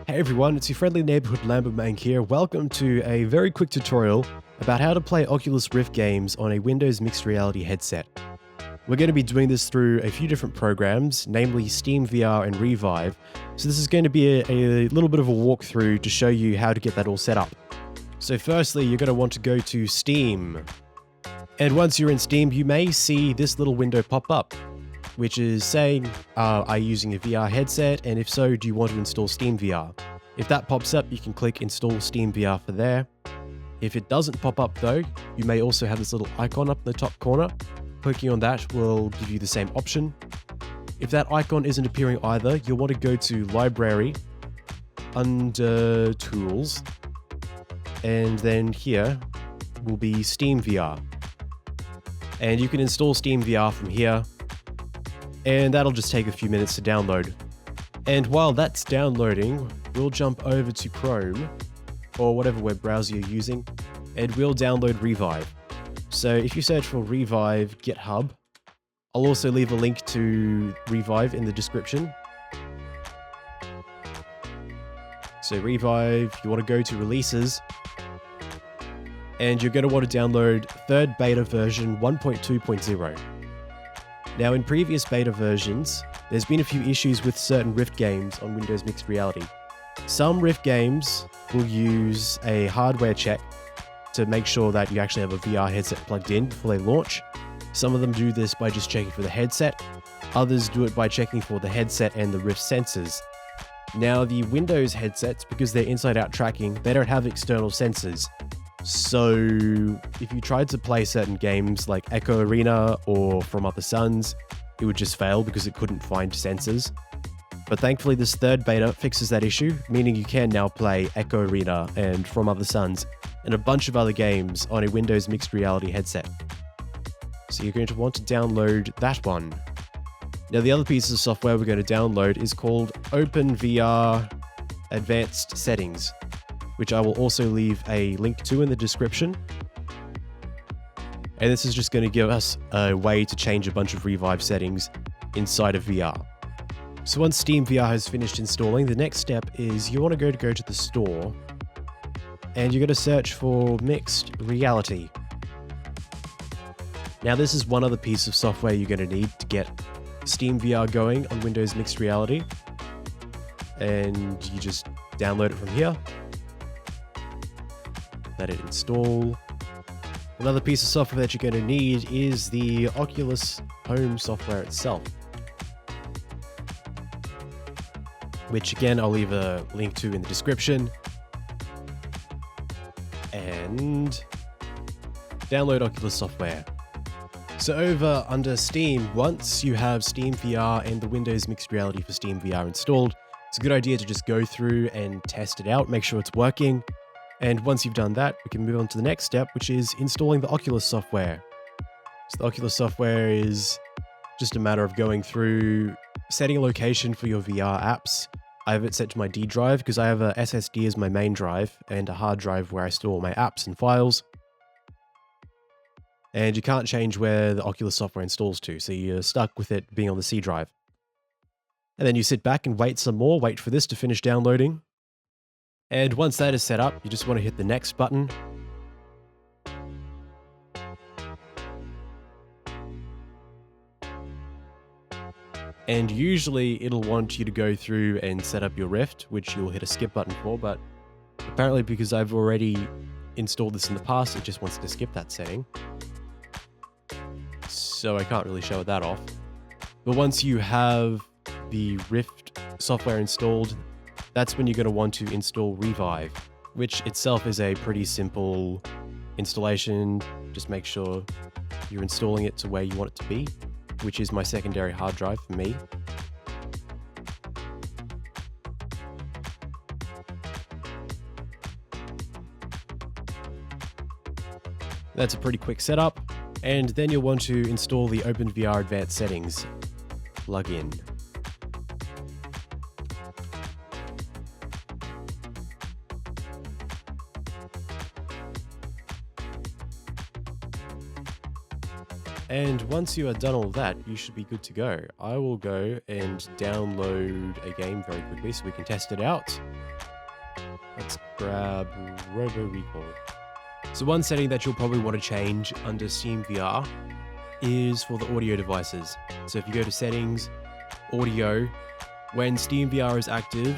Hey everyone, it's your friendly neighborhood Lambermank here. Welcome to a very quick tutorial about how to play Oculus Rift games on a Windows mixed reality headset. We're going to be doing this through a few different programs, namely Steam VR and ReVive. So this is going to be a little bit of a walkthrough to show you how to get that all set up. So firstly, you're going to want to go to Steam. And once you're in Steam, you may see this little window pop up, which is saying, are you using a VR headset? And if so, do you want to install Steam VR? If that pops up, you can click Install Steam VR for there. If it doesn't pop up though, you may also have this little icon up in the top corner. Clicking on that will give you the same option. If that icon isn't appearing either, you'll want to go to Library, under Tools, and then here will be Steam VR. And you can install Steam VR from here, and that'll just take a few minutes to download. And while that's downloading, we'll jump over to Chrome, or whatever web browser you're using, and we'll download ReVive. So if you search for ReVive GitHub, I'll also leave a link to ReVive in the description. So ReVive, you want to go to Releases, and you're going to want to download third beta version 1.2.0. Now, in previous beta versions, there's been a few issues with certain Rift games on Windows Mixed Reality. Some Rift games will use a hardware check to make sure that you actually have a VR headset plugged in before they launch. Some of them do this by just checking for the headset. Others do it by checking for the headset and the Rift sensors. Now, the Windows headsets, because they're inside-out tracking, they don't have external sensors. So if you tried to play certain games like Echo Arena or From Other Suns, it would just fail because it couldn't find sensors. But thankfully this third beta fixes that issue, meaning you can now play Echo Arena and From Other Suns and a bunch of other games on a Windows Mixed Reality headset. So you're going to want to download that one. Now the other piece of software we're going to download is called OpenVR Advanced Settings, which I will also leave a link to in the description. And this is just going to give us a way to change a bunch of ReVive settings inside of VR. So once Steam VR has finished installing, the next step is you want to go to the store, and you're going to search for Mixed Reality. Now this is one other piece of software you're going to need to get Steam VR going on Windows Mixed Reality. And you just download it from here. Let it install. Another piece of software that you're going to need is the Oculus Home software itself, which again I'll leave a link to in the description. And download Oculus software. So over under Steam, once you have Steam VR and the Windows Mixed Reality for Steam VR installed, it's a good idea to just go through and test it out, make sure it's working. And once you've done that, we can move on to the next step, which is installing the Oculus software. So the Oculus software is just a matter of going through, setting a location for your VR apps. I have it set to my D drive because I have a SSD as my main drive and a hard drive where I store all my apps and files. And you can't change where the Oculus software installs to, so you're stuck with it being on the C drive. And then you sit back and wait some more, wait for this to finish downloading. And once that is set up, you just want to hit the next button. And usually it'll want you to go through and set up your Rift, which you'll hit a skip button for, but apparently because I've already installed this in the past, it just wants to skip that setting. So I can't really show that off. But once you have the Rift software installed, that's when you're going to want to install ReVive, which itself is a pretty simple installation. Just make sure you're installing it to where you want it to be, which is my secondary hard drive for me. That's a pretty quick setup. And then you'll want to install the OpenVR Advanced Settings plugin. And once you are done all that, you should be good to go. I will go and download a game very quickly so we can test it out. Let's grab Robo Recall. So one setting that you'll probably want to change under Steam VR is for the audio devices. So if you go to settings, audio, when Steam VR is active,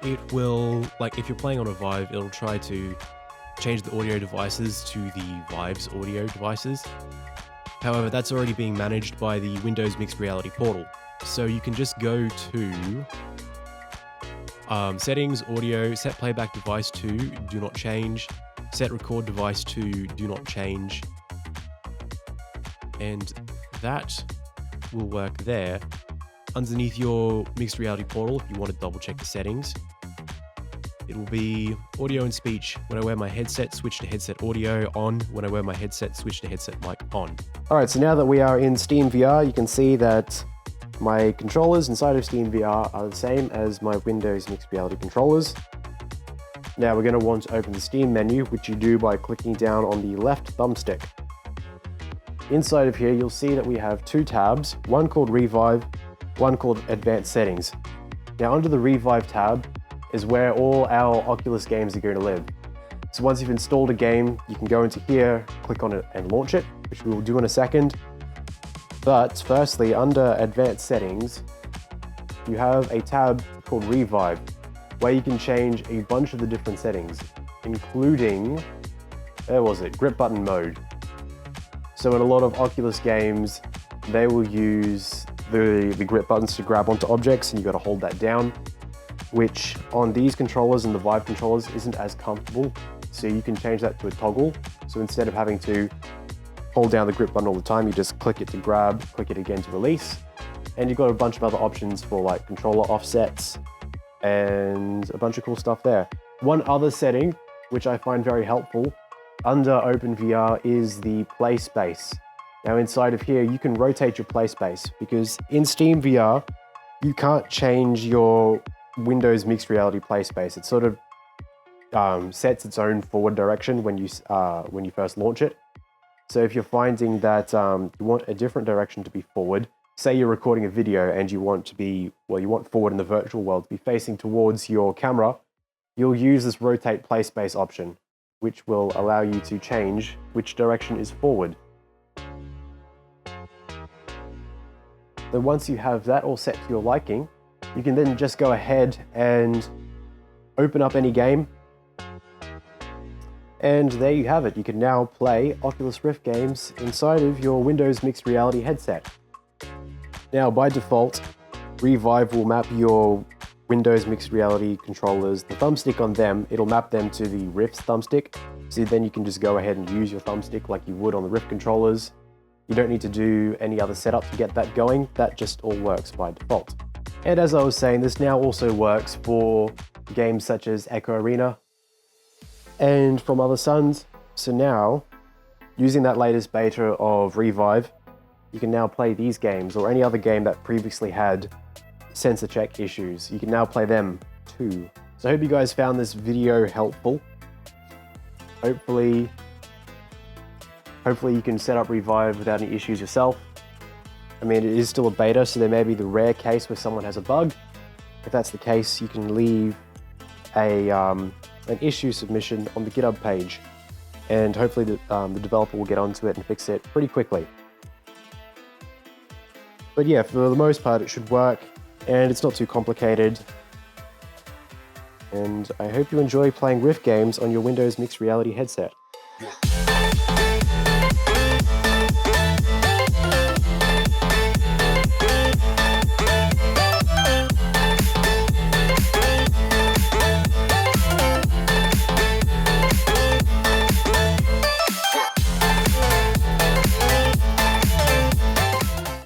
it will, like if you're playing on a Vive, it'll try to change the audio devices to the Vive's audio devices. However, that's already being managed by the Windows Mixed Reality portal. So you can just go to settings, audio, set playback device to, do not change, set record device to, do not change. And that will work there. Underneath your Mixed Reality portal, if you want to double check the settings, it will be audio and speech. When I wear my headset, switch to headset audio on. When I wear my headset, switch to headset mic on. All right, so now that we are in Steam VR, you can see that my controllers inside of Steam VR are the same as my Windows Mixed Reality controllers. Now we're going to want to open the Steam menu, which you do by clicking down on the left thumbstick. Inside of here, you'll see that we have two tabs, one called ReVive, one called Advanced Settings. Now under the ReVive tab is where all our Oculus games are going to live. So once you've installed a game, you can go into here, click on it and launch it, which we will do in a second. But firstly, under Advanced Settings, you have a tab called ReVive, where you can change a bunch of the different settings, including, grip button mode. So in a lot of Oculus games, they will use the grip buttons to grab onto objects, and you got to hold that down, which on these controllers and the Vive controllers isn't as comfortable. So you can change that to a toggle. So instead of having to hold down the grip button all the time, you just click it to grab, click it again to release. And you've got a bunch of other options for like controller offsets and a bunch of cool stuff there. One other setting, which I find very helpful under OpenVR, is the play space. Now inside of here, you can rotate your play space because in Steam VR, you can't change your Windows Mixed Reality play space. It sort of sets its own forward direction when you first launch it. So if you're finding that you want a different direction to be forward, say you're recording a video and you want forward in the virtual world to be facing towards your camera, you'll use this rotate play space option, which will allow you to change which direction is forward. Then once you have that all set to your liking, you can then just go ahead and open up any game. And there you have it. You can now play Oculus Rift games inside of your Windows Mixed Reality headset. Now, by default, ReVive will map your Windows Mixed Reality controllers, the thumbstick on them, it'll map them to the Rift's thumbstick. So then you can just go ahead and use your thumbstick like you would on the Rift controllers. You don't need to do any other setup to get that going. That just all works by default. And as I was saying, this now also works for games such as Echo Arena and From Other Suns. So now, using that latest beta of ReVive, you can now play these games or any other game that previously had sensor check issues. You can now play them too. So I hope you guys found this video helpful. Hopefully you can set up ReVive without any issues yourself. I mean, it is still a beta, so there may be the rare case where someone has a bug. If that's the case, you can leave an issue submission on the GitHub page, and hopefully the developer will get onto it and fix it pretty quickly. But yeah, for the most part, it should work, and it's not too complicated. And I hope you enjoy playing Rift games on your Windows Mixed Reality headset.